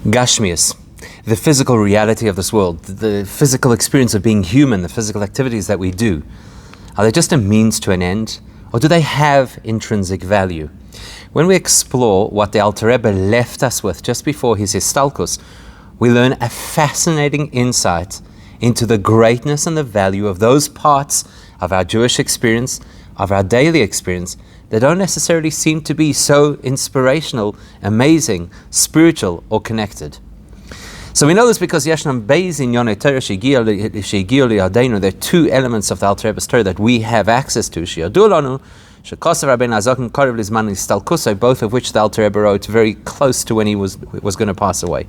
Gashmias, the physical reality of this world, the physical experience of being human, the physical activities that we do, are they just a means to an end, or do they have intrinsic value? When we explore what the Alter Rebbe left us with just before his Histalkus, we learn a fascinating insight into the greatness and the value of those parts of our Jewish experience, of our daily experience, that don't necessarily seem to be so inspirational, amazing, spiritual, or connected. So we know this because Yeshnam Beis in Yonei Torah Shegiyu Li'adeinu, there are two elements of the Alter Rebbe's Torah that we have access to. She'yadu lanu, shekosav Rabbeinu Hazaken Korev Lizman Histalkusai, both of which the Alter Rebbe wrote very close to when he was going to pass away.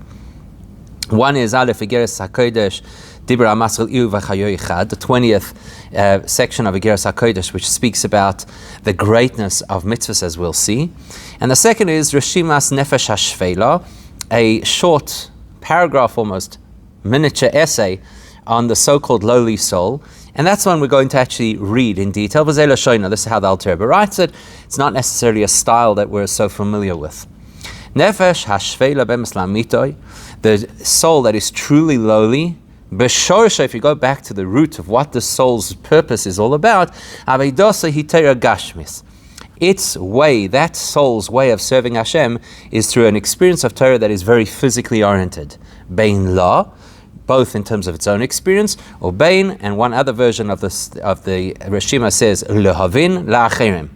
One is Aleph Igeres HaKodesh, Dibur HaMasrel Iu V'Chayoy Chad, the 20th section of Igeres HaKodesh, which speaks about the greatness of mitzvahs, as we'll see. And the second is Reshimas Nefesh HaShveila, a short paragraph, almost miniature essay on the so-called lowly soul. And that's one we're going to actually read in detail. This is how the Alter Rebbe writes it. It's not necessarily a style that we're so familiar with. Nefesh HaShveila Be'emes La'amitoy, the soul that is truly lowly, B'shorsha, if you go back to the root of what the soul's purpose is all about, Avedosa Hitera Gashmis. Its way, that soul's way of serving Hashem, is through an experience of Torah that is very physically oriented. Bein La, both in terms of its own experience, or Bein, and one other version of the Reshima says, Lehavin La'acherim,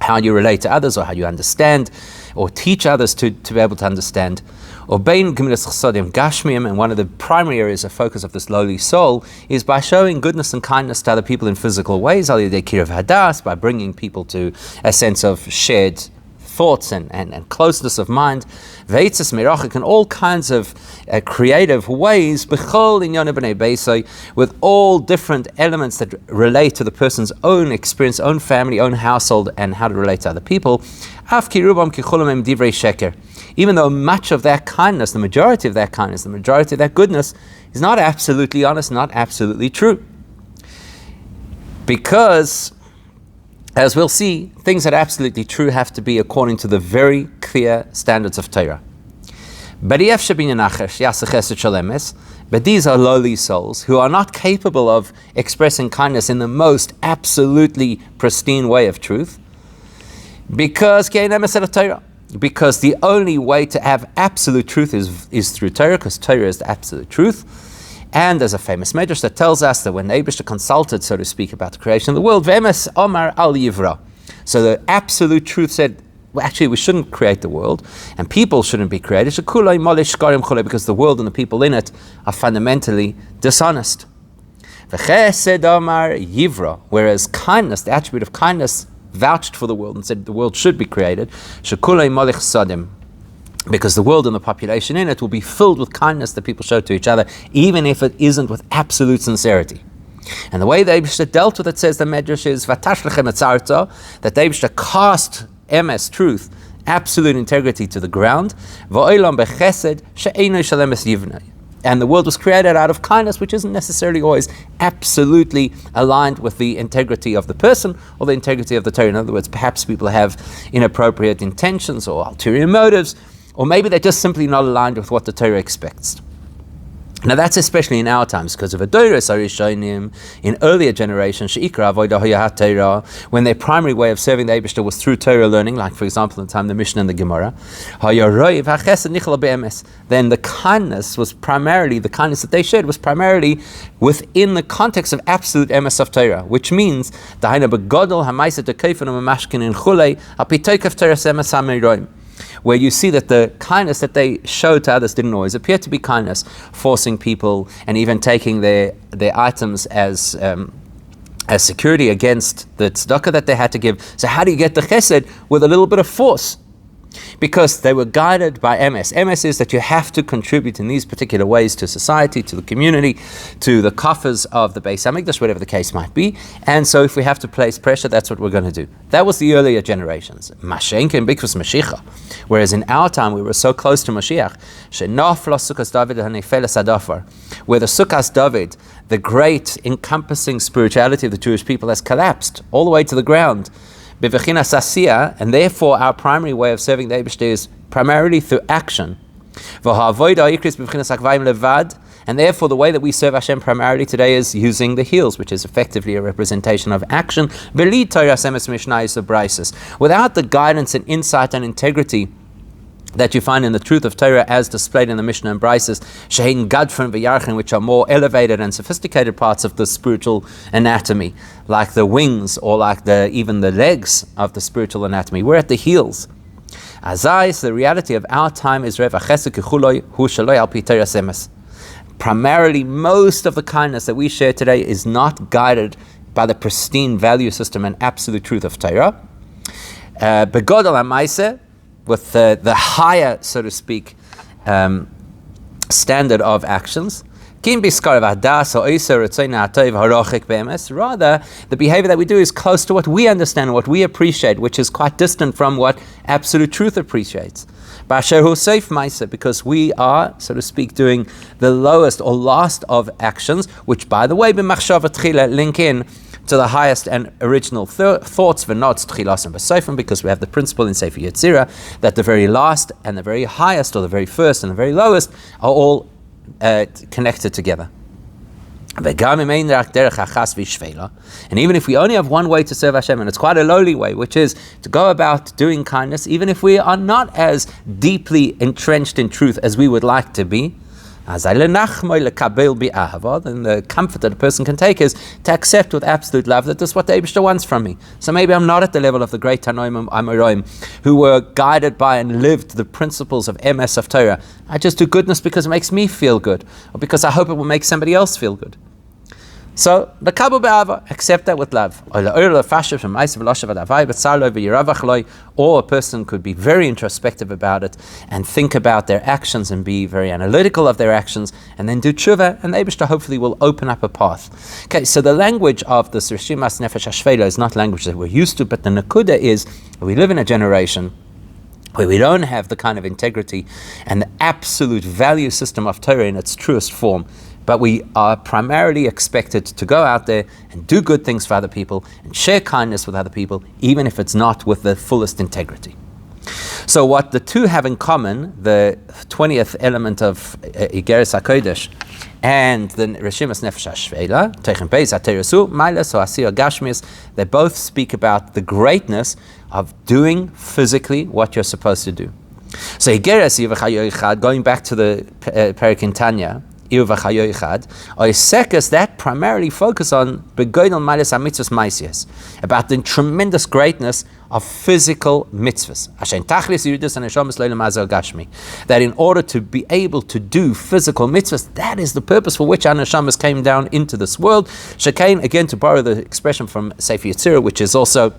how you relate to others, or how you understand, or teach others to be able to understand. Or Bein Gemilas Chsadim Gashmiim, and one of the primary areas of focus of this lowly soul is by showing goodness and kindness to other people in physical ways, Al Yedei Kiruv Hadas, by bringing people to a sense of shared thoughts and closeness of mind, Veitzes Mirachik, and all kinds of creative ways, B'chol Inyan B'nei Beisai, with all different elements that relate to the person's own experience, own family, own household, and how to relate to other people. Af ki rubam ki chulam em divrei sheker. Even though much of that kindness, the majority of that kindness, the majority of that goodness is not absolutely honest, not absolutely true. Because, as we'll see, things that are absolutely true have to be according to the very clear standards of Torah. But these are lowly souls who are not capable of expressing kindness in the most absolutely pristine way of truth, because the only way to have absolute truth is through Torah, because Torah is the absolute truth. And there's a famous medrash that tells us that when the Eibishter consulted, so to speak, about the creation of the world, Ve'emes Omar al Yivra, so the absolute truth said, well, actually we shouldn't create the world, and people shouldn't be created, because the world and the people in it are fundamentally dishonest. V'chesed Omar Yivra, whereas kindness, the attribute of kindness, vouched for the world and said the world should be created, because the world and the population in it will be filled with kindness that people show to each other, even if it isn't with absolute sincerity. And the way the Eibishter dealt with it, says the Medrash, is that the Eibishter cast emes, truth, absolute integrity, to the ground, and the world was created out of kindness, which isn't necessarily always absolutely aligned with the integrity of the person or the integrity of the Torah. In other words, perhaps people have inappropriate intentions or ulterior motives, or maybe they're just simply not aligned with what the Torah expects. Now that's especially in our times, because of Adoros Arishonim, in earlier generations, Sheikra Avodah HaTorah, when their primary way of serving the Eibishter was through Torah learning, like for example in the time of the Mishnah and the Gemara, then the kindness that they shared was primarily within the context of absolute emes of Torah, which means where you see that the kindness that they showed to others didn't always appear to be kindness, forcing people and even taking their items as security against the tzedakah that they had to give. So how do you get the chesed? With a little bit of force. Because they were guided by MS. MS is that you have to contribute in these particular ways to society, to the community, to the coffers of the Beis Hamikdash, whatever the case might be. And so if we have to place pressure, that's what we're going to do. That was the earlier generations. Mashenka and Bikvus Mashiach. Whereas in our time, we were so close to Mashiach, where the Sukkos David, the great encompassing spirituality of the Jewish people, has collapsed all the way to the ground. And therefore our primary way of serving the Eibishter is primarily through action. And therefore, the way that we serve Hashem primarily today is using the heels, which is effectively a representation of action. Without the guidance and insight and integrity that you find in the truth of Torah as displayed in the Mishnah and Brises, Shein Gadfren v'Yarchen, which are more elevated and sophisticated parts of the spiritual anatomy, like the wings or like even the legs of the spiritual anatomy. We're at the heels. Azai, the reality of our time is primarily, most of the kindness that we share today is not guided by the pristine value system and absolute truth of Torah. Begodol ha'maaseh, with the higher, so to speak, standard of actions. Rather, the behavior that we do is close to what we understand, what we appreciate, which is quite distant from what absolute truth appreciates. Because we are, so to speak, doing the lowest or last of actions, which, by the way, link in to the highest and original thoughts, because we have the principle in Sefer Yetzirah that the very last and the very highest, or the very first and the very lowest, are all connected together. And even if we only have one way to serve Hashem, and it's quite a lowly way, which is to go about doing kindness, even if we are not as deeply entrenched in truth as we would like to be, then the comfort that a person can take is to accept with absolute love that this is what the Eibishter wants from me. So maybe I'm not at the level of the great Tanoim Amoraim who were guided by and lived the principles of MS of Torah. I just do goodness because it makes me feel good, or because I hope it will make somebody else feel good. So, accept that with love. Or a person could be very introspective about it and think about their actions and be very analytical of their actions, and then do tshuva, and the Eibishter hopefully will open up a path. Okay, so the language of this Rishimas Nefesh HaShvela is not language that we're used to, but the Nakuda is we live in a generation where we don't have the kind of integrity and the absolute value system of Torah in its truest form. But we are primarily expected to go out there and do good things for other people and share kindness with other people, even if it's not with the fullest integrity. So what the two have in common, the 20th element of Igeres HaKodesh and the Rishimas Nefesh HaShvela, Teichem Beis HaTeresu, Mailas or Asiyah Gashmias, they both speak about the greatness of doing physically what you're supposed to do. So Igeres Yivachayoichad, going back to the Perek in Tanya, that primarily focus on about the tremendous greatness of physical mitzvahs. That in order to be able to do physical mitzvahs, that is the purpose for which our neshamas came down into this world. Shekain, again, to borrow the expression from Sefer Yetzirah, which is also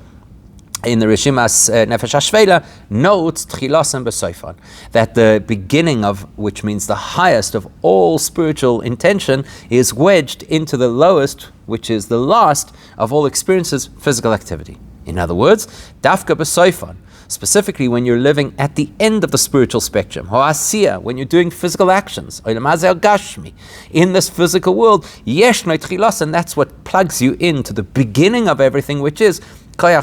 in the Rishimas Nefesh HaShvela, notes Tchilasam B'Soifan, that the beginning of, which means the highest of all spiritual intention, is wedged into the lowest, which is the last of all experiences, physical activity. In other words, Dafka B'Soifan, specifically when you're living at the end of the spiritual spectrum, Ho'asiyah, when you're doing physical actions, in this physical world, Yesh No Tchilas, and that's what plugs you into the beginning of everything, which is into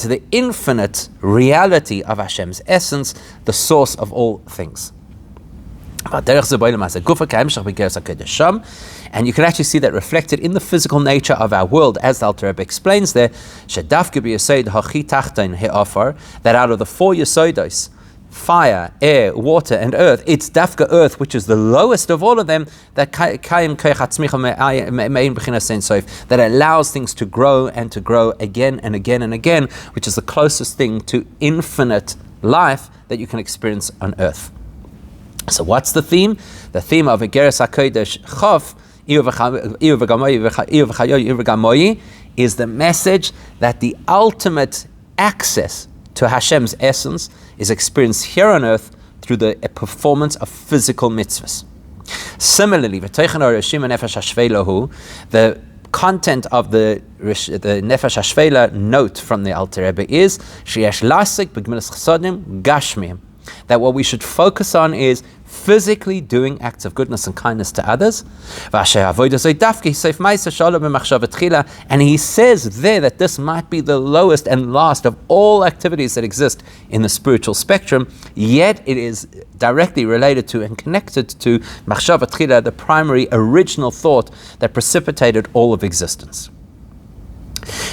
the infinite reality of Hashem's essence, the source of all things. And you can actually see that reflected in the physical nature of our world, as the Alter Rebbe explains there, that out of the four Yesodos, fire, air, water, and earth, it's dafka earth, which is the lowest of all of them, that allows things to grow and to grow again and again and again, which is the closest thing to infinite life that you can experience on earth. So what's the theme? The theme of Igeres HaKodesh Chof is the message that the ultimate access to Hashem's essence is experienced here on earth through the performance of physical mitzvahs. Similarly, the content of the Nefesh HaShvela note from the Alter Rebbe is that what we should focus on is physically doing acts of goodness and kindness to others. And he says there that this might be the lowest and last of all activities that exist in the spiritual spectrum, yet it is directly related to and connected to machshava tchila, the primary original thought that precipitated all of existence.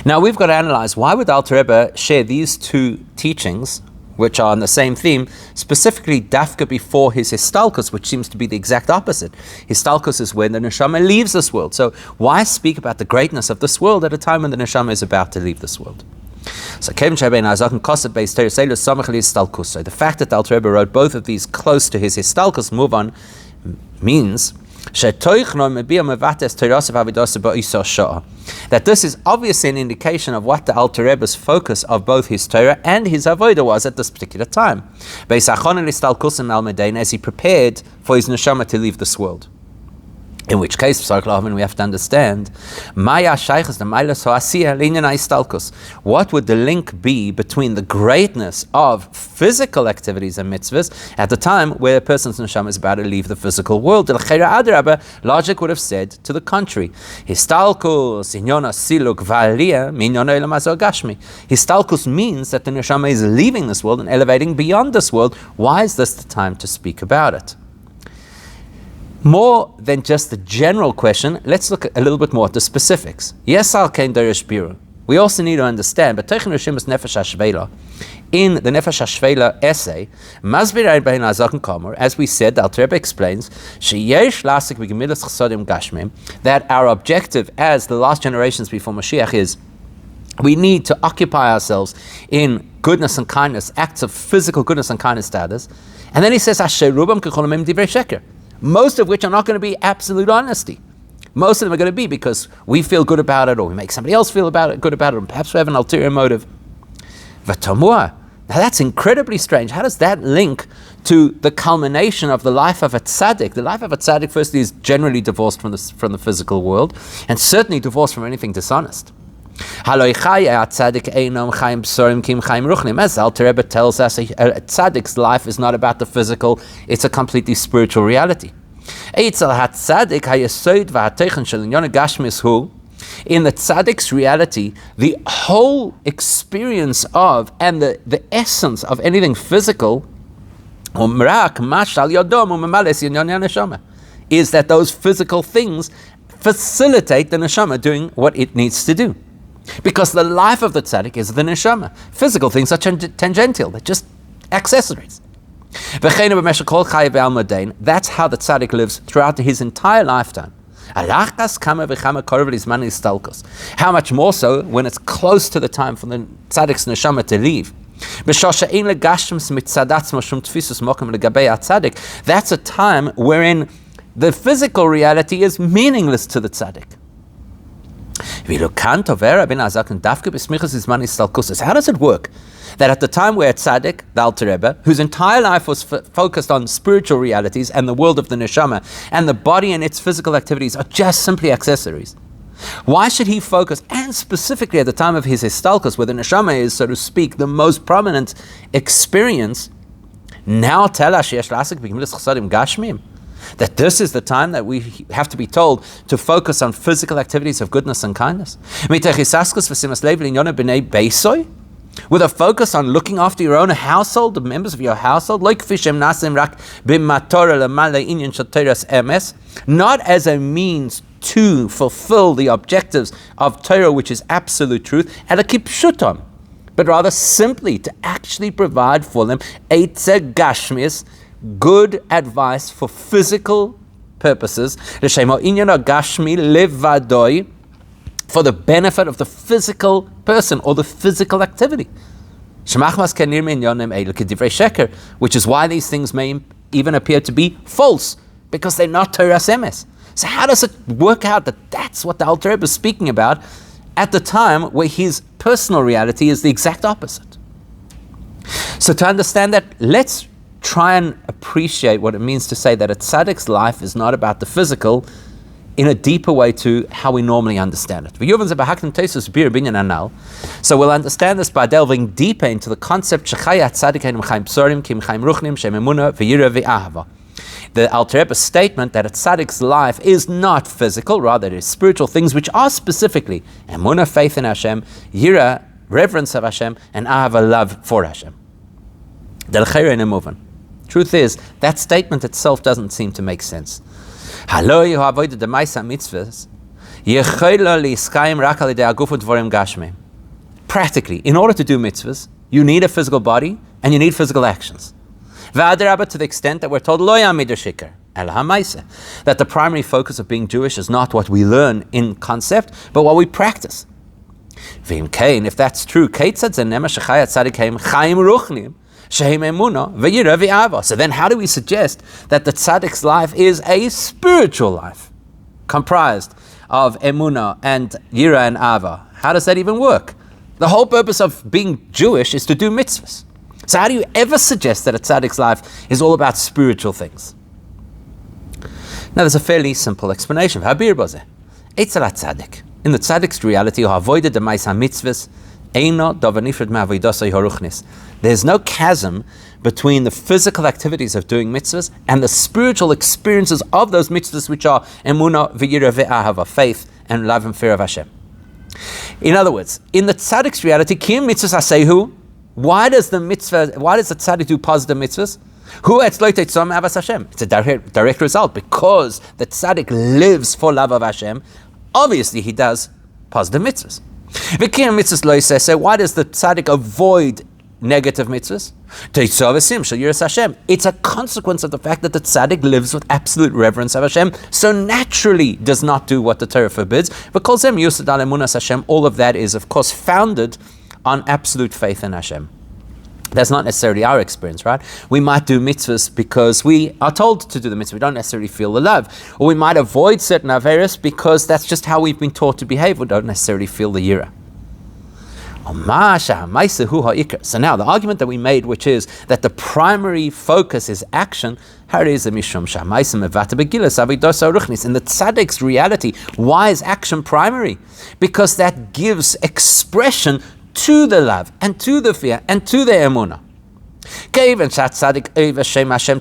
Now we've got to analyze, why would Alter Rebbe share these two teachings, which are on the same theme, specifically dafka before his histalkus, which seems to be the exact opposite. Histalkus is when the neshama leaves this world. So why speak about the greatness of this world at a time when the neshama is about to leave this world? So the fact that Alter Rebbe wrote both of these close to his histalkus move on means that this is obviously an indication of what the Alter Rebbe's focus of both his Torah and his avodah was at this particular time, as he prepared for his neshama to leave this world. In which case, we have to understand, what would the link be between the greatness of physical activities and mitzvahs at the time where a person's neshama is about to leave the physical world? Logic would have said to the contrary. Histalkus means that the neshama is leaving this world and elevating beyond this world. Why is this the time to speak about it? More than just the general question, let's look a little bit more at the specifics. Yes, al kein derish biru. We also need to understand, but Teichen Rishimus Nefesh HaShvela, in the Nefesh HaShvela essay, Masbir Bein Azak Kamer, as we said, the Alter Rebbe explains, Sheyesh Lasik B'Gemilas Chsadim Gashmim, that our objective as the last generations before Mashiach is, we need to occupy ourselves in goodness and kindness, acts of physical goodness and kindness to others. And then he says, Asher Rubam Kecholamim Divrei Sheker, most of which are not going to be absolute honesty. Most of them are going to be because we feel good about it, or we make somebody else feel good about it, and perhaps we have an ulterior motive. V'tamua. Now that's incredibly strange. How does that link to the culmination of the life of a tzaddik? The life of a tzaddik, firstly, is generally divorced from the physical world, and certainly divorced from anything dishonest. As Alter Rebbe tells us, a tzaddik's life is not about the physical, it's a completely spiritual reality. In the tzaddik's reality, the whole experience of and the essence of anything physical is that those physical things facilitate the neshama doing what it needs to do. Because the life of the tzaddik is the neshama. Physical things are tangential, they're just accessories. That's how the tzaddik lives throughout his entire lifetime. How much more so when it's close to the time for the tzaddik's neshama to leave. That's a time wherein the physical reality is meaningless to the tzaddik. How does it work that at the time where tzaddik, the Alter Rebbe, whose entire life was focused on spiritual realities and the world of the neshama, and the body and its physical activities are just simply accessories, why should he focus, and specifically at the time of his histalkus, where the neshama is, so to speak, the most prominent experience, now tell us that this is the time that we have to be told to focus on physical activities of goodness and kindness? With a focus on looking after your own household, the members of your household, not as a means to fulfill the objectives of Torah, which is absolute truth, but rather simply to actually provide for them good advice for physical purposes, for the benefit of the physical person or the physical activity. Which is why these things may even appear to be false, because they're not Torah emes. So how does it work out that that's what the Alter Rebbe is speaking about at the time where his personal reality is the exact opposite? So to understand that, let's try and appreciate what it means to say that a tzaddik's life is not about the physical in a deeper way to how we normally understand it. So we'll understand this by delving deeper into the concept The Alter Rebbe's statement that a tzaddik's life is not physical, rather it is spiritual things, which are specifically emunah, faith in Hashem, yira, reverence of Hashem, and ahava, love for Hashem. Truth is, that statement itself doesn't seem to make sense. Practically, in order to do mitzvahs, you need a physical body and you need physical actions. To the extent that we're told that the primary focus of being Jewish is not what we learn in concept, but what we practice. If that's true, so then how do we suggest that the tzaddik's life is a spiritual life comprised of emunah and yira and ava? How does that even work? The whole purpose of being Jewish is to do mitzvahs. So how do you ever suggest that a tzaddik's life is all about spiritual things? Now there's a fairly simple explanation. In the tzaddik's reality, there's no chasm between the physical activities of doing mitzvahs and the spiritual experiences of those mitzvahs, which are emunah, v'yira, ve'ahava, faith and love and fear of Hashem. In other words, in the tzaddik's reality, kiyum mitzvahs asehu. Why does the tzaddik do positive mitzvahs? It's a direct result, because the tzaddik lives for love of Hashem. Obviously, he does positive mitzvahs. Why does the tzaddik avoid negative mitzvahs? It's a consequence of the fact that the tzaddik lives with absolute reverence of Hashem, so naturally does not do what the Torah forbids. All of that is, of course, founded on absolute faith in Hashem. That's not necessarily our experience, right? We might do mitzvahs because we are told to do the mitzvah. We don't necessarily feel the love. Or we might avoid certain averos because that's just how we've been taught to behave. We don't necessarily feel the yira. So now the argument that we made, which is that the primary focus is action, in the tzaddik's reality, why is action primary? Because that gives expression to the love and to the fear and to the emunah.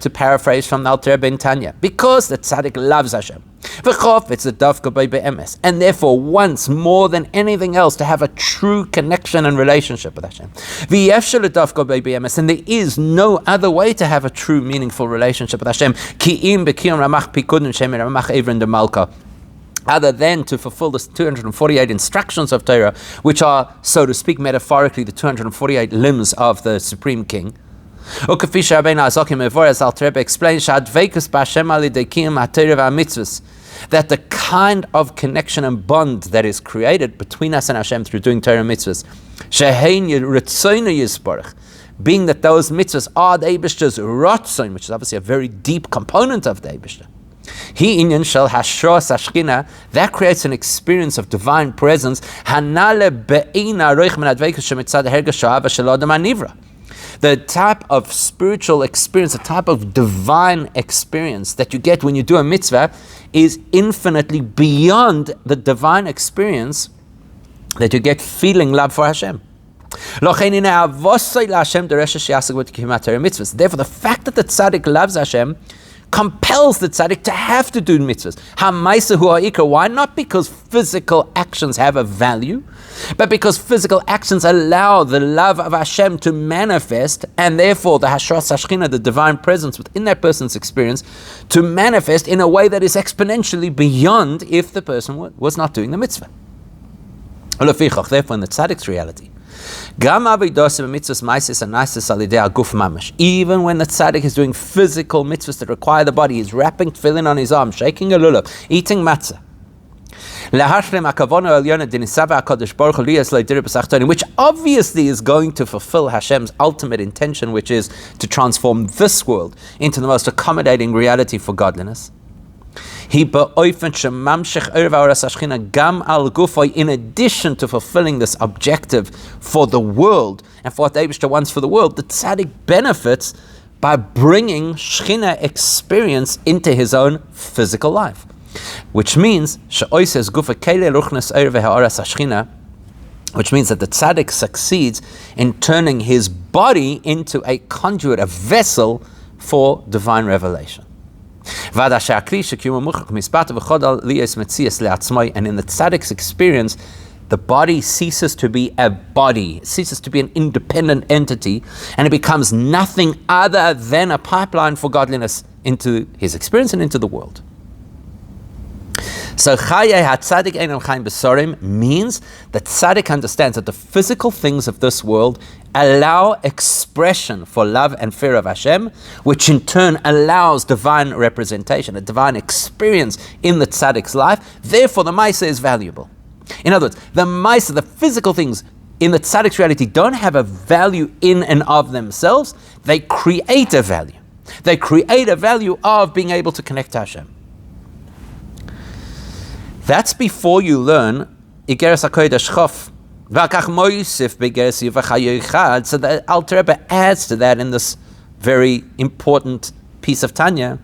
To paraphrase from the Alter Rebbe in Tanya, because the tzaddik loves Hashem, and therefore wants more than anything else to have a true connection and relationship with Hashem. And there is no other way to have a true, meaningful relationship with Hashem other than to fulfill the 248 instructions of Torah, which are, so to speak, metaphorically, the 248 limbs of the Supreme King. As Alter Rebbe explains, that the kind of connection and bond that is created between us and Hashem through doing Torah mitzvahs, being that those mitzvahs are the Eibishter's ratzon, which is obviously a very deep component of the Eibishter. That creates an experience of divine presence. The type of spiritual experience, the type of divine experience that you get when you do a mitzvah is infinitely beyond the divine experience that you get feeling love for Hashem. Therefore, the fact that the tzaddik loves Hashem compels the tzaddik to have to do mitzvahs. Why? Not because physical actions have a value, but because physical actions allow the love of Hashem to manifest, and therefore the Hashras Hashchina, the divine presence within that person's experience, to manifest in a way that is exponentially beyond if the person was not doing the mitzvah. Therefore, in the tzaddik's reality, even when the tzaddik is doing physical mitzvahs that require the body, he's wrapping tefillin on his arm, shaking a lulav, eating matzah, which obviously is going to fulfill Hashem's ultimate intention, which is to transform this world into the most accommodating reality for godliness. In addition to fulfilling this objective for the world and for what the Eibishter wants for the world, the tzaddik benefits by bringing Shechina experience into his own physical life. Which means that the tzaddik succeeds in turning his body into a conduit, a vessel for divine revelation. And in the tzaddik's experience, the body ceases to be a body, it ceases to be an independent entity, and it becomes nothing other than a pipeline for godliness into his experience and into the world. So Chayei HaTzadik Einam Chaim Besorim means that tzaddik understands that the physical things of this world allow expression for love and fear of Hashem, which in turn allows divine representation, a divine experience in the tzaddik's life. Therefore, the Maisa is valuable. In other words, the Maisa, the physical things in the tzaddik's reality, don't have a value in and of themselves. They create a value. They create a value of being able to connect to Hashem. That's before you learn Igeres HaKodesh Chof. So the Alter Rebbe adds to that in this very important piece of Tanya,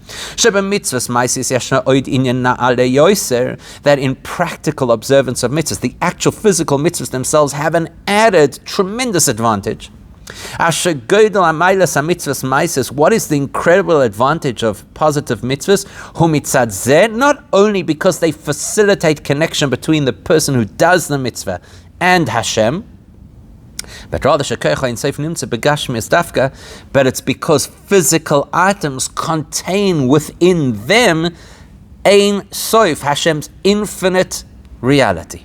that in practical observance of mitzvahs, the actual physical mitzvahs themselves have an added tremendous advantage. What is the incredible advantage of positive mitzvahs? Not only because they facilitate connection between the person who does the mitzvah and Hashem, but rather but it's because physical items contain within them Ein Sof, Hashem's infinite reality.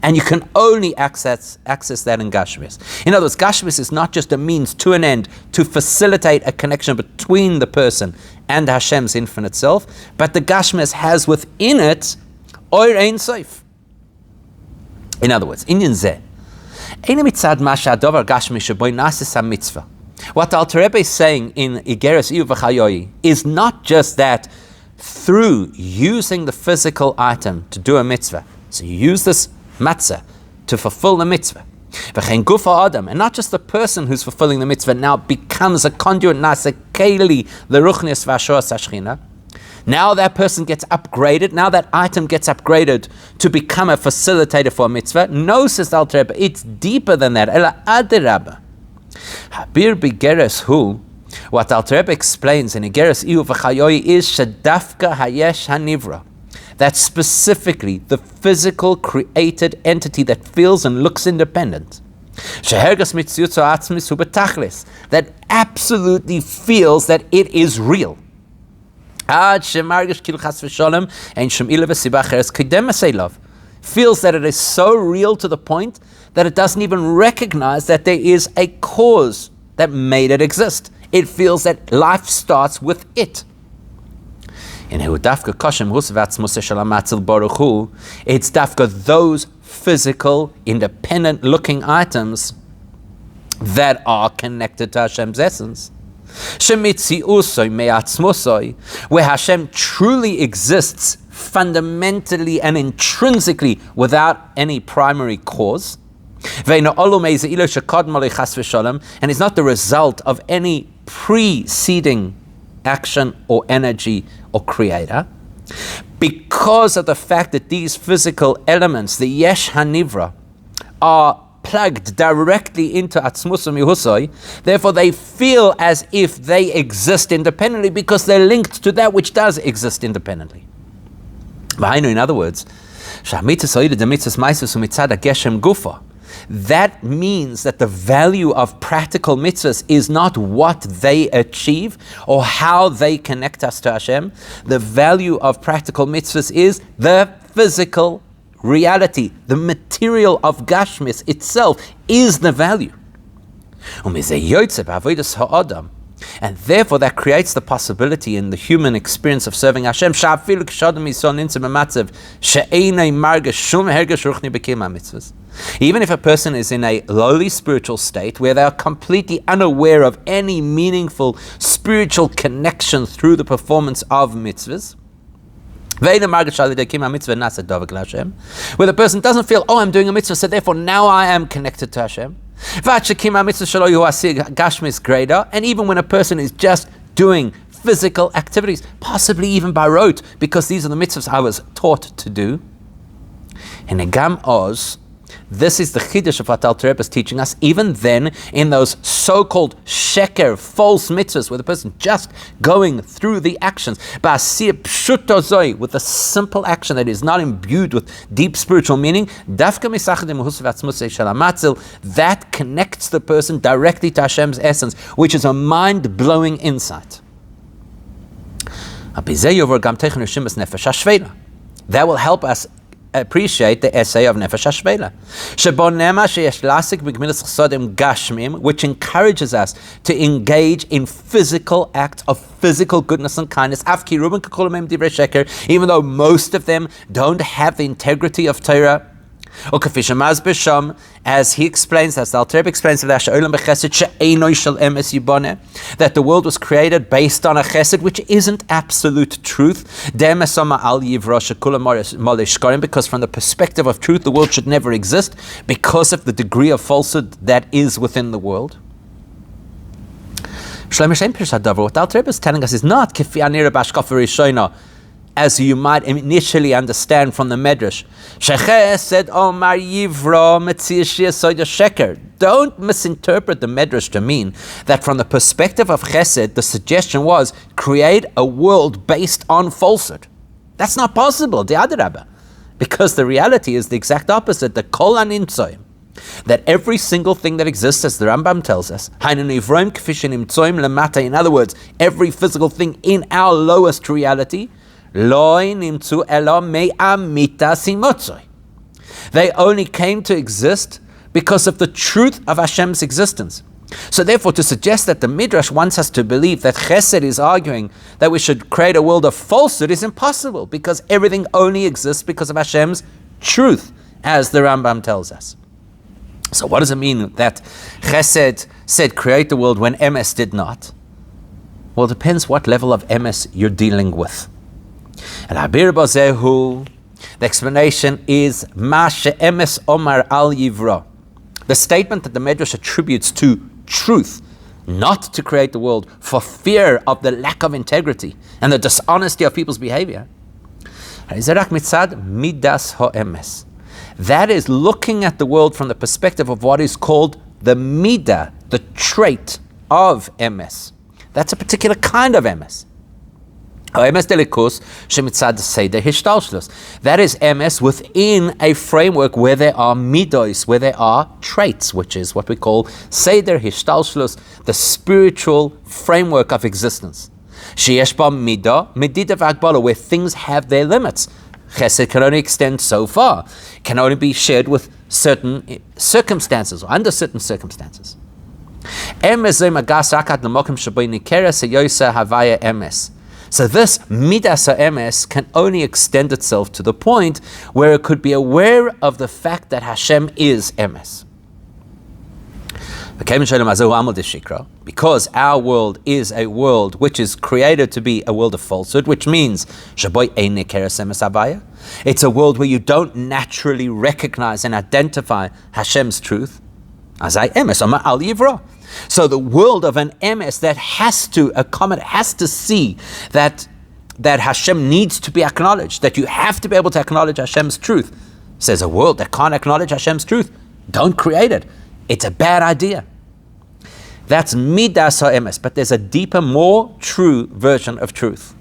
And you can only access that in Gashmis. In other words, Gashmis is not just a means to an end to facilitate a connection between the person and Hashem's infinite self, but the Gashmis has within it Oir Ein Sof. In other words, Inyan Zeh, what Alter Rebbe is saying in Igeres Iyu V'Chayoi is not just that through using the physical item to do a mitzvah, so you use this matzah to fulfill the mitzvah, and not just the person who's fulfilling the mitzvah now becomes a conduit, nasa keli l'ruchnis v'ashoras hashchina. Now that person gets upgraded, now that item gets upgraded to become a facilitator for a mitzvah. No, says Alter Rebbe, it's deeper than that. Alter Rebbe. Habir b'geres hu, what Alter Rebbe explains in Igeres Iyu V'Chayoi is shadafka hayesh hanivra. That specifically the physical created entity that feels and looks independent, that absolutely feels that it is real. Feels that it is so real to the point that it doesn't even recognize that there is a cause that made it exist. It feels that life starts with it. It's dafka those physical, independent looking items that are connected to Hashem's essence, where Hashem truly exists fundamentally and intrinsically without any primary cause, and is not the result of any preceding action or energy or creator, because of the fact that these physical elements, the Yesh HaNivra, are plugged directly into Atzmusum Yehusoi, therefore they feel as if they exist independently because they're linked to that which does exist independently. In other words, that means that the value of practical mitzvahs is not what they achieve or how they connect us to Hashem. The value of practical mitzvahs is the physical reality. The material of Gashmis itself is the value. And therefore that creates the possibility in the human experience of serving Hashem, even if a person is in a lowly spiritual state where they are completely unaware of any meaningful spiritual connection through the performance of mitzvahs, where the person doesn't feel, oh, I'm doing a mitzvah, so therefore now I am connected to Hashem. And even when a person is just doing physical activities, possibly even by rote, because these are the mitzvahs I was taught to do, This is the chiddush of what Alter Rebbe is teaching us. Even then, in those so-called sheker, false mitzvahs, where the person just going through the actions, with a simple action that is not imbued with deep spiritual meaning, that connects the person directly to Hashem's essence, which is a mind-blowing insight. That will help us appreciate the essay of Nefesh HaShvela, which encourages us to engage in physical acts of physical goodness and kindness, even though most of them don't have the integrity of Torah. As he explains, as the Alter Rebbe explains, that the world was created based on a chesed which isn't absolute truth, because from the perspective of truth, the world should never exist because of the degree of falsehood that is within the world. What Alter Rebbe is telling us is not as you might initially understand from the Medrash. Don't misinterpret the Medrash to mean that from the perspective of Chesed, the suggestion was create a world based on falsehood. That's not possible, the Alter Rebbe, because the reality is the exact opposite. The Kol HaNimtzoim, that every single thing that exists, as the Rambam tells us, in other words, every physical thing in our lowest reality, they only came to exist because of the truth of Hashem's existence. So therefore, to suggest that the Midrash wants us to believe that Chesed is arguing that we should create a world of falsehood is impossible, because everything only exists because of Hashem's truth, as the Rambam tells us. So what does it mean that Chesed said create the world when Emes did not? Well, it depends what level of Emes you're dealing with. And the explanation is Mashe Emes Omar Al Yivra, the statement that the Medrash attributes to truth, not to create the world, for fear of the lack of integrity and the dishonesty of people's behavior. That is looking at the world from the perspective of what is called the midah, the trait of Emes. That's a particular kind of Emes. That is Emes within a framework where there are midos, where there are traits, which is what we call Seder Hishtalshlus, the spiritual framework of existence. Sheyesh ba midah, medida v'agbala, where things have their limits. Chesed can only extend so far, can only be shared with certain circumstances, or under certain circumstances. So this midas ha'emes can only extend itself to the point where it could be aware of the fact that Hashem is emes. Because our world is a world which is created to be a world of falsehood, which means it's a world where you don't naturally recognize and identify Hashem's truth. So the world of an emes that has to accommodate, has to see that Hashem needs to be acknowledged, that you have to be able to acknowledge Hashem's truth. Says a world that can't acknowledge Hashem's truth, don't create it. It's a bad idea. That's midas ha'emes, but there's a deeper, more true version of truth.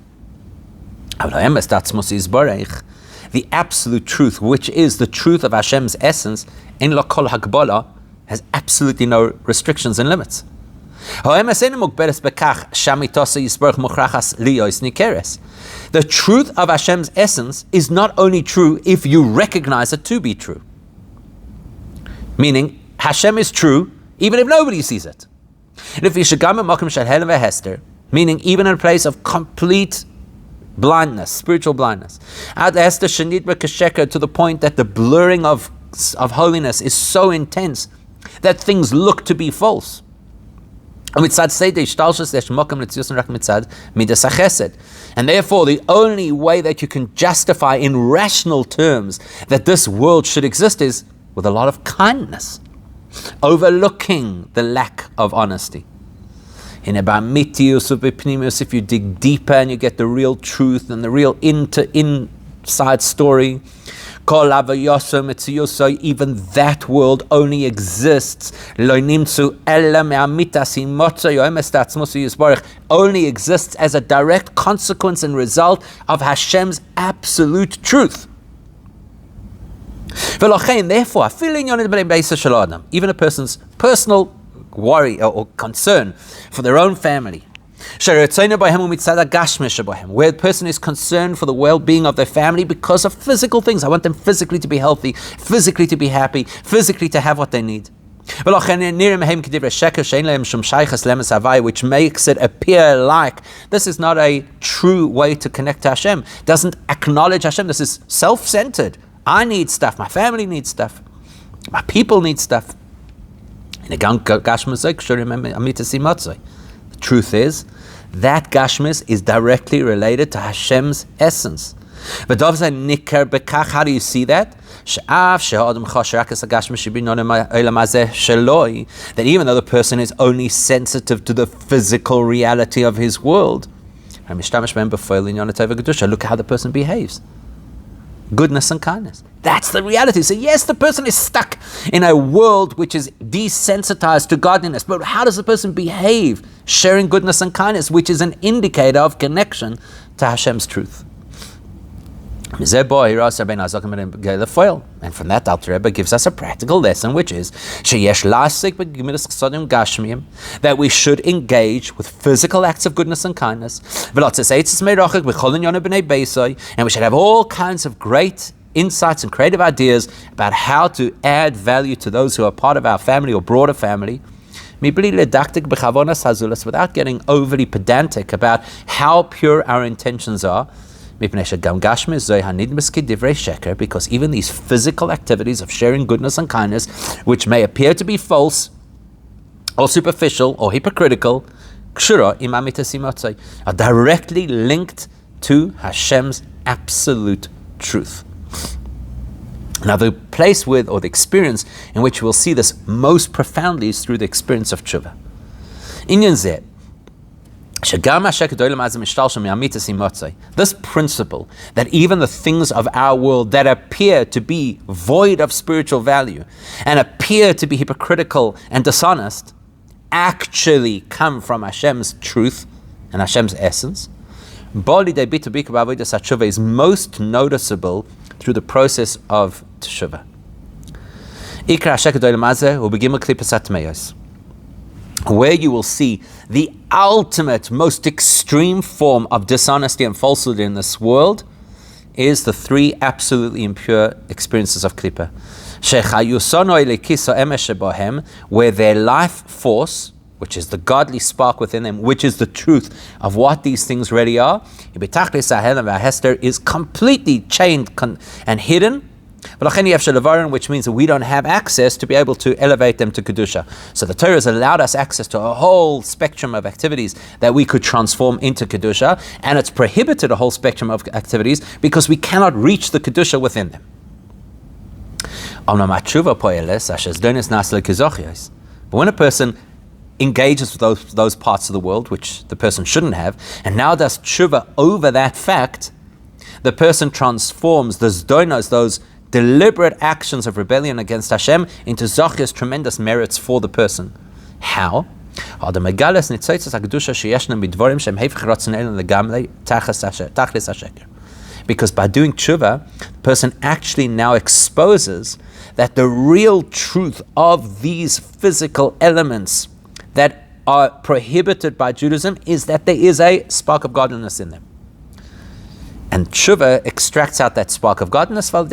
The absolute truth, which is the truth of Hashem's essence, in lo kol hagbala, has absolutely no restrictions and limits. The truth of Hashem's essence is not only true if you recognize it to be true. Meaning, Hashem is true even if nobody sees it. And if meaning even in a place of complete blindness, spiritual blindness, to the point that the blurring of holiness is so intense that things look to be false. And therefore, the only way that you can justify in rational terms that this world should exist is with a lot of kindness, overlooking the lack of honesty. If you dig deeper and you get the real truth and the real inside story, Even that world only exists. Only exists as a direct consequence and result of Hashem's absolute truth. Therefore, even a person's personal worry or concern for their own family, where the person is concerned for the well-being of their family because of physical things. I want them physically to be healthy, physically to be happy, physically to have what they need. Which makes it appear like this is not a true way to connect to Hashem. Doesn't acknowledge Hashem. This is self-centered. I need stuff. My family needs stuff. My people need stuff. The truth is that Gashmis is directly related to Hashem's essence. How do you see that? That even though the person is only sensitive to the physical reality of his world, look how the person behaves. Goodness and kindness. That's the reality. So yes, the person is stuck in a world which is desensitized to godliness. But how does the person behave? Sharing goodness and kindness, which is an indicator of connection to Hashem's truth. And from that, Alter Rebbe gives us a practical lesson, which is that we should engage with physical acts of goodness and kindness, and we should have all kinds of great insights and creative ideas about how to add value to those who are part of our family or broader family, without getting overly pedantic about how pure our intentions are. Because even these physical activities of sharing goodness and kindness, which may appear to be false or superficial or hypocritical, are directly linked to Hashem's absolute truth. Now, the place with, or the experience in which we'll see this most profoundly is through the experience of tshuva. This principle that even the things of our world that appear to be void of spiritual value and appear to be hypocritical and dishonest actually come from Hashem's truth and Hashem's essence, is most noticeable through the process of teshuvah. Where you will see the ultimate, most extreme form of dishonesty and falsehood in this world is the three absolutely impure experiences of Klippa. Where their life force, which is the godly spark within them, which is the truth of what these things really are, is completely chained and hidden, which means that we don't have access to be able to elevate them to Kedusha. So the Torah has allowed us access to a whole spectrum of activities that we could transform into Kedusha, and it's prohibited a whole spectrum of activities because we cannot reach the Kedusha within them. But when a person engages with those parts of the world, which the person shouldn't have, and now does tshuva over that fact, the person transforms those doinos, those deliberate actions of rebellion against Hashem, into Zochya's tremendous merits for the person. How? Because by doing tshuva, the person actually now exposes that the real truth of these physical elements that are prohibited by Judaism is that there is a spark of godliness in them. And tshuva extracts out that spark of godliness, and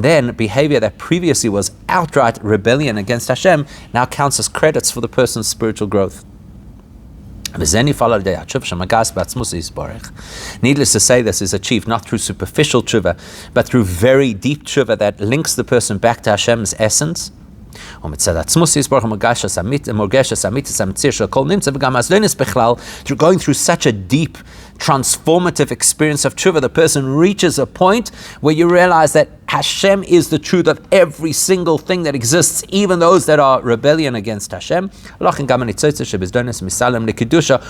then behavior that previously was outright rebellion against Hashem now counts as credits for the person's spiritual growth. Needless to say, this is achieved not through superficial tshuva, but through very deep tshuva that links the person back to Hashem's essence. Through going through such a deep, transformative experience of tshuva, the person reaches a point where you realize that Hashem is the truth of every single thing that exists, even those that are rebellion against Hashem,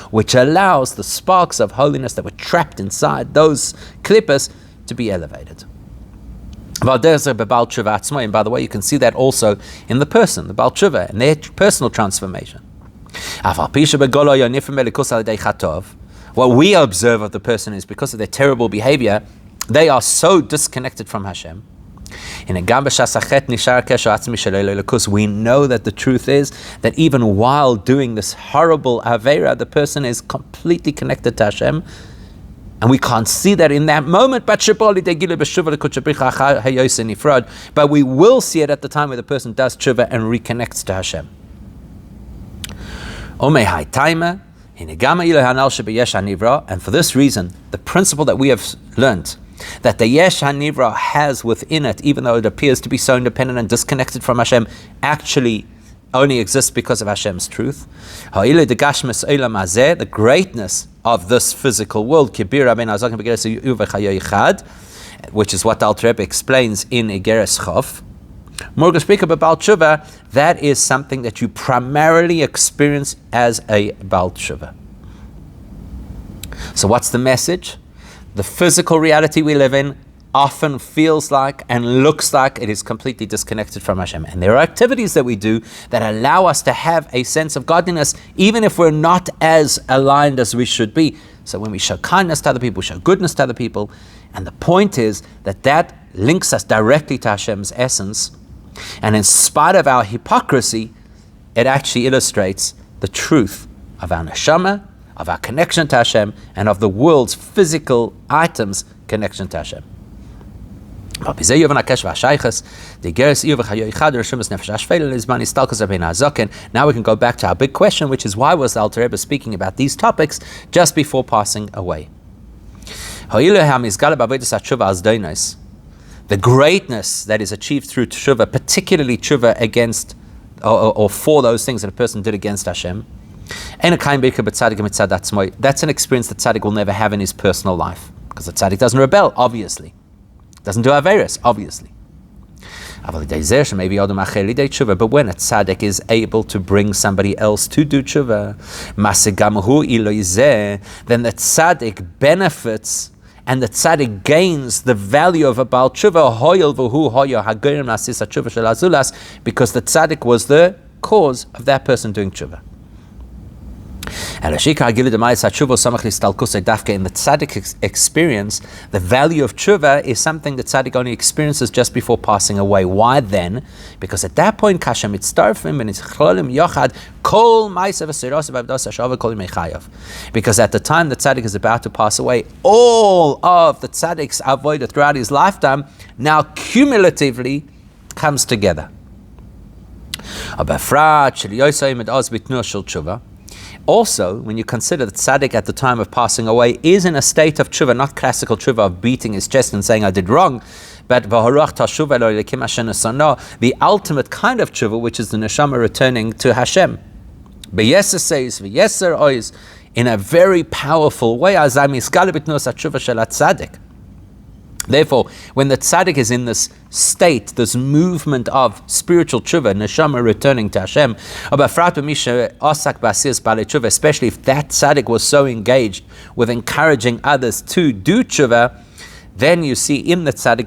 which allows the sparks of holiness that were trapped inside those klippas to be elevated. And by the way, you can see that also in the person, the Baal Tshuva, and their personal transformation. What we observe of the person is because of their terrible behavior, they are so disconnected from Hashem. We know that the truth is that even while doing this horrible Aveira, the person is completely connected to Hashem. And we can't see that in that moment, but we will see it at the time where the person does tshuva and reconnects to Hashem. And for this reason, the principle that we have learned, that the Yesh HaNivra has within it, even though it appears to be so independent and disconnected from Hashem, actually only exists because of Hashem's truth. The greatness of this physical world, which is what the Alter Rebbe explains in Igeres Chof. That is something that you primarily experience as a Baal Tshuva. So what's the message? The physical reality we live in often feels like and looks like it is completely disconnected from Hashem. And there are activities that we do that allow us to have a sense of godliness, even if we're not as aligned as we should be. So when we show kindness to other people, we show goodness to other people. And the point is that links us directly to Hashem's essence. And in spite of our hypocrisy, it actually illustrates the truth of our neshama, of our connection to Hashem, and of the world's physical items' connection to Hashem. Now we can go back to our big question, which is why was the Alter Rebbe speaking about these topics just before passing away? The greatness that is achieved through tshuva, particularly tshuva against or for those things that a person did against Hashem, that's an experience that tzaddik will never have in his personal life, because the tzaddik doesn't rebel, obviously. Doesn't do Averis, obviously. But when a tzaddik is able to bring somebody else to do tshuva, then the tzaddik benefits and the tzaddik gains the value of a Baal Tshuva, because the tzaddik was the cause of that person doing tshuva. In the tzaddik experience, the value of tshuva is something that tzaddik only experiences just before passing away. Why then? Because at that point, because at that time the tzaddik is about to pass away, all of the tzaddik's avodah throughout his lifetime now cumulatively comes together. Also, when you consider that tzaddik at the time of passing away is in a state of tshuva, not classical tshuva of beating his chest and saying, I did wrong, but the ultimate kind of tshuva, which is the neshama returning to Hashem. In a very powerful way. Therefore, when the tzaddik is in this state, this movement of spiritual tshuva, neshama returning to Hashem, especially if that tzaddik was so engaged with encouraging others to do tshuva, then you see in the tzaddik,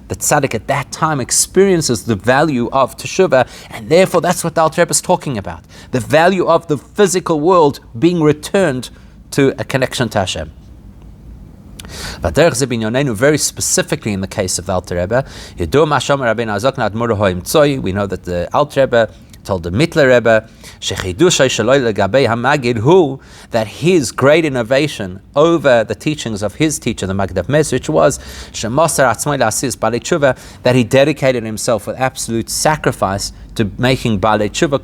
the tzaddik at that time experiences the value of teshuva, and therefore that's what the Alter Rebbe is talking about. The value of the physical world being returned to a connection to Hashem. But very specifically in the case of the Alter Rebbe, we know that the Alter Rebbe told the Mittler Rebbe that his great innovation over the teachings of his teacher, the Magid of Mezrich, was that he dedicated himself with absolute sacrifice to making Balei Tshuva,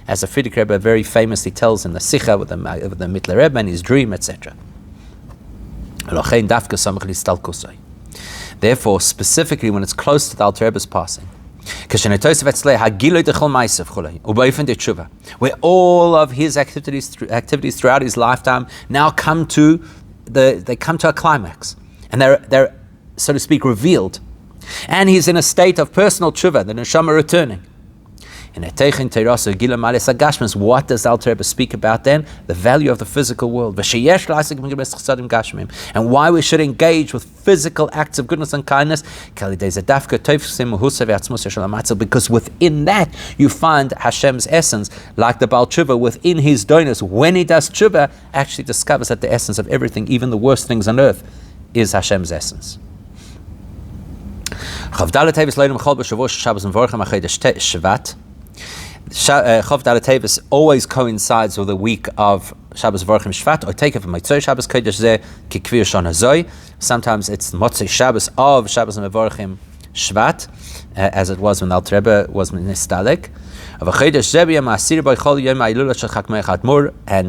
as the Frierdiker Rebbe very famously tells in the Sicha with the Mittler Rebbe and his dream, etc. Therefore, specifically when it's close to the Alter Rebbe's passing, where all of his activities throughout his lifetime now come to a climax, and they're so to speak revealed, and he's in a state of personal tshuva, the neshama returning. What does Alter Rebbe speak about then? The value of the physical world. And why we should engage with physical acts of goodness and kindness. Because within that you find Hashem's essence, like the Baal Tshuva within his doinus. When he does tshuva, actually discovers that the essence of everything, even the worst things on earth, is Hashem's essence. Chav Dalet Teves always coincides with the week of Shabbos Vorchim Shvat, or take it from Motzei Shabbos Kodesh Zeh Kikvir Shana Zoi. Sometimes it's Motzei Shabbos of Shabbos Vorchim Shvat, as it was when Alter Rebbe was Nistalek. And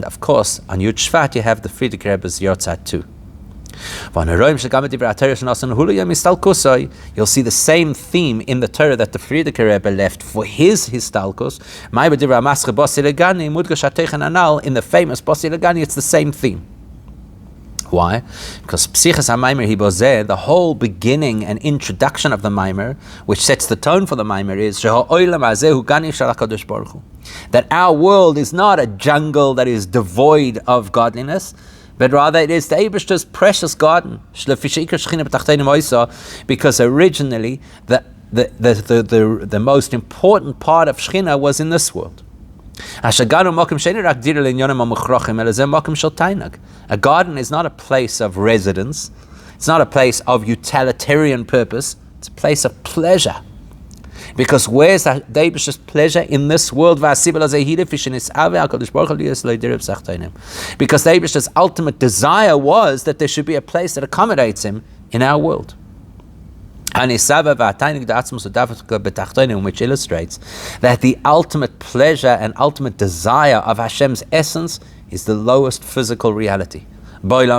of course, on Yud Shvat you have the Frierdiker Rebbe's Yortzat too. You'll see the same theme in the Torah that the Frierdiker Rebbe left for his Histalkus. In the famous Bossi Legani, it's the same theme. Why? Because Psichas HaMaimer Hibozeh, the whole beginning and introduction of the Maimer, which sets the tone for the Maimer, is that our world is not a jungle that is devoid of godliness, but rather it is the Eibishter's precious garden. Because originally the most important part of Shechina was in this world. A garden is not a place of residence. It's not a place of utilitarian purpose. It's a place of pleasure. Because where's the Eibishter's pleasure in this world? Because the Eibishter's ultimate desire was that there should be a place that accommodates him in our world. Which illustrates that the ultimate pleasure and ultimate desire of Hashem's essence is the lowest physical reality, which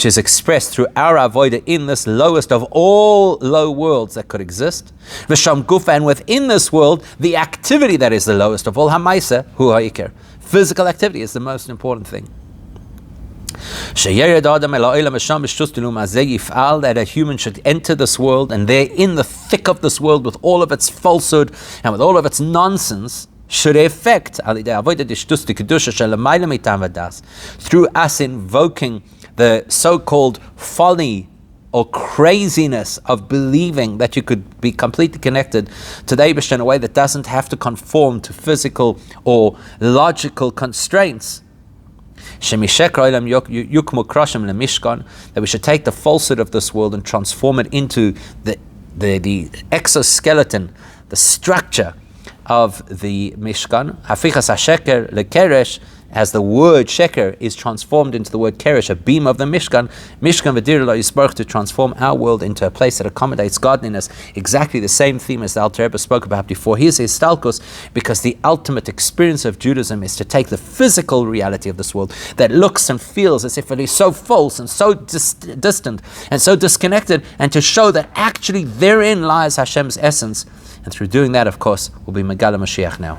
is expressed through our avodah in this lowest of all low worlds that could exist. And within this world, the activity that is the lowest of all, physical activity, is the most important thing. That a human should enter this world, and there in the thick of this world, with all of its falsehood and with all of its nonsense, should affect through us invoking the so-called folly or craziness of believing that you could be completely connected to the Eibishter in a way that doesn't have to conform to physical or logical constraints. That we should take the falsehood of this world and transform it into the exoskeleton, the structure of the Mishkan. Hafichas HaSheker lekeresh, as the word sheker is transformed into the word keresh, a beam of the Mishkan. Mishkan v'dir lo yisbarach, to transform our world into a place that accommodates godliness. Exactly the same theme as the Alter Rebbe spoke about before his Histalkus, because the ultimate experience of Judaism is to take the physical reality of this world that looks and feels as if it is so false and so distant and so disconnected, and to show that actually therein lies Hashem's essence. And through doing that, of course, will be Megala Mashiach now.